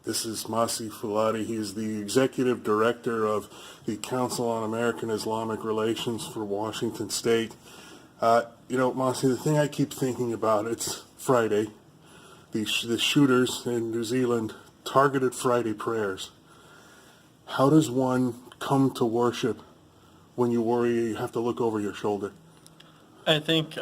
This is Masi Fuladi. He is the executive director of the Council on American-Islamic Relations for Washington State. Masi, the thing I keep thinking about, it's Friday. The shooters in New Zealand targeted Friday prayers. How does one come to worship when you worry you have to look over your shoulder? I think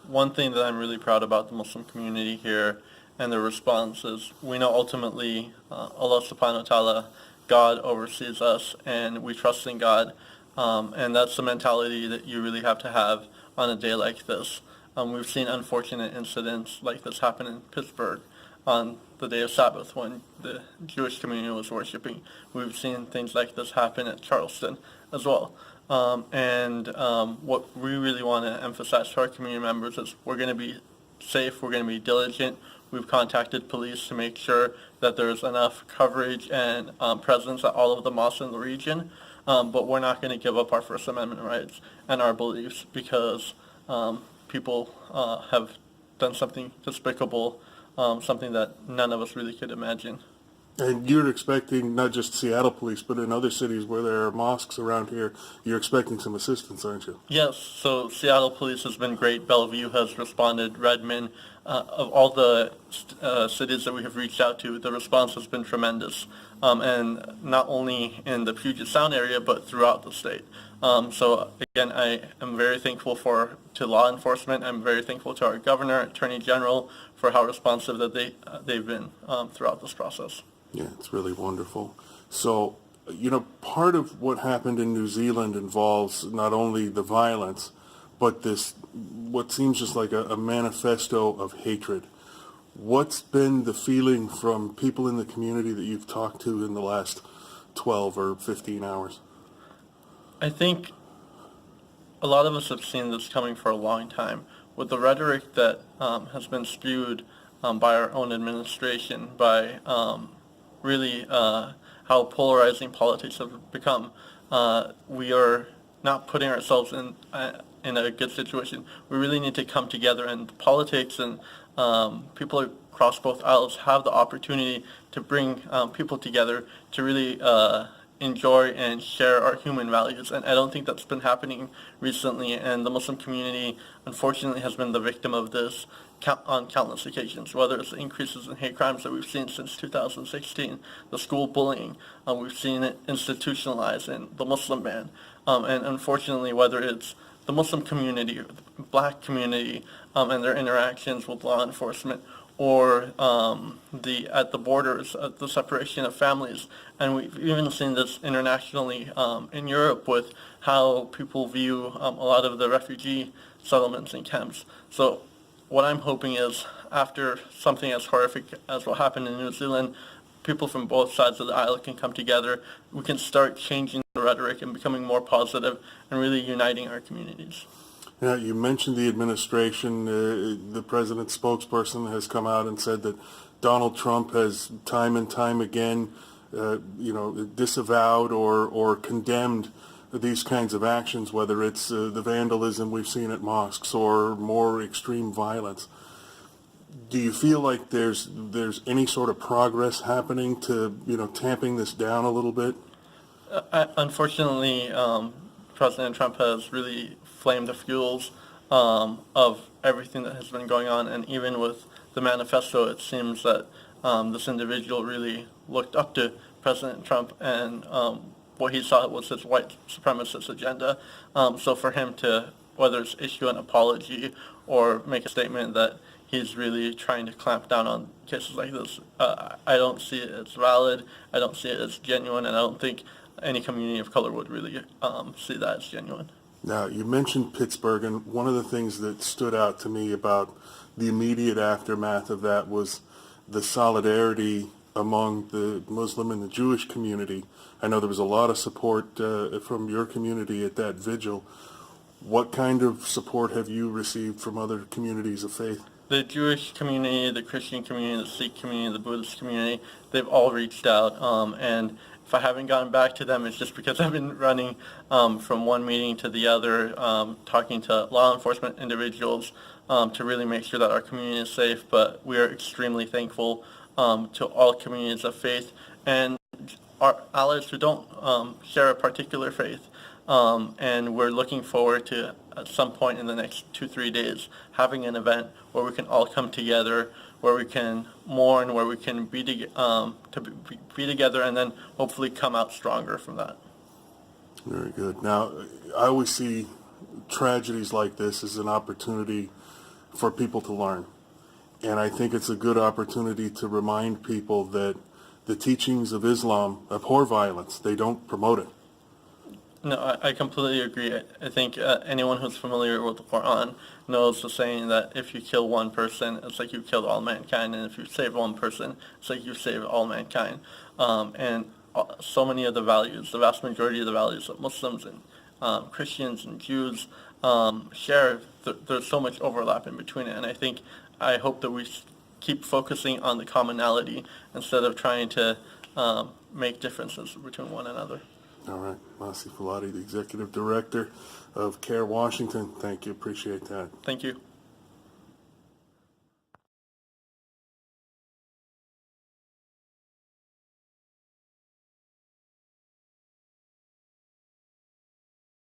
one thing that I'm really proud about the Muslim community here and their response is we know ultimately Allah subhanahu wa ta'ala, God oversees us and we trust in God. And that's the mentality that you really have to have on a day like this. We've seen unfortunate incidents like this happen in Pittsburgh on the day of Sabbath when the Jewish community was worshiping. We've seen things like this happen at Charleston as well. What we really want to emphasize to our community members is we're going to be safe, we're going to be diligent. We've contacted police to make sure that there's enough coverage and presence at all of the mosques in the region, but we're not going to give up our First Amendment rights and our beliefs because people have done something despicable, something that none of us really could imagine. And you're expecting not just Seattle police, but in other cities where there are mosques around here, you're expecting some assistance, aren't you? Yes, so Seattle police has been great. Bellevue has responded. Redmond, of all the cities that we have reached out to, the response has been tremendous. And not only in the Puget Sound area, but throughout the state. So again, I am very thankful to law enforcement. I'm very thankful to our governor, attorney general, for how responsive that they've been throughout this process. Yeah, it's really wonderful. So, part of what happened in New Zealand involves not only the violence, but this, what seems just like a manifesto of hatred. What's been the feeling from people in the community that you've talked to in the last 12 or 15 hours? I think a lot of us have seen this coming for a long time. With the rhetoric that has been spewed by our own administration, by really how polarizing politics have become. We are not putting ourselves in a good situation. We really need to come together, and politics and people across both aisles have the opportunity to bring people together to really enjoy and share our human values. And I don't think that's been happening recently, and the Muslim community unfortunately has been the victim of this on countless occasions, whether it's the increases in hate crimes that we've seen since 2016, the school bullying, we've seen it institutionalized in the Muslim ban, and unfortunately whether it's the Muslim community or the black community and their interactions with law enforcement, or at the borders, the separation of families. And we've even seen this internationally in Europe with how people view a lot of the refugee settlements and camps. So what I'm hoping is, after something as horrific as what happened in New Zealand, people from both sides of the aisle can come together. We can start changing the rhetoric and becoming more positive and really uniting our communities. Yeah, you mentioned the administration. The president's spokesperson has come out and said that Donald Trump has time and time again, disavowed or condemned these kinds of actions, whether it's the vandalism we've seen at mosques or more extreme violence. Do you feel like there's any sort of progress happening to tamping this down a little bit? Unfortunately, President Trump has really flamed the fuels of everything that has been going on, and even with the manifesto, it seems that this individual really looked up to President Trump, and what he saw was his white supremacist agenda. So for him to, whether it's issue an apology or make a statement that he's really trying to clamp down on cases like this, I don't see it as valid, I don't see it as genuine, and I don't think any community of color would really see that as genuine. Now, you mentioned Pittsburgh, and one of the things that stood out to me about the immediate aftermath of that was the solidarity among the Muslim and the Jewish community. I know there was a lot of support from your community at that vigil. What kind of support have you received from other communities of faith? The Jewish community, the Christian community, the Sikh community, the Buddhist community, they've all reached out, and if I haven't gotten back to them, it's just because I've been running from one meeting to the other, talking to law enforcement individuals to really make sure that our community is safe. But we are extremely thankful to all communities of faith and our allies who don't share a particular faith. And we're looking forward to, at some point in the next 2-3 days, having an event where we can all come together, where we can mourn, where we can be together, and then hopefully come out stronger from that. Very good. Now, I always see tragedies like this as an opportunity for people to learn. And I think it's a good opportunity to remind people that the teachings of Islam abhor violence. They don't promote it. No, I completely agree. I think anyone who's familiar with the Quran knows the saying that if you kill one person, it's like you killed all mankind, and if you save one person, it's like you saved all mankind. And so many of the values, the vast majority of the values that Muslims and Christians and Jews share, there's so much overlap in between it. And I hope that we keep focusing on the commonality instead of trying to make differences between one another. All right. Masi Falati, the Executive Director of CARE Washington. Thank you. Appreciate that. Thank you.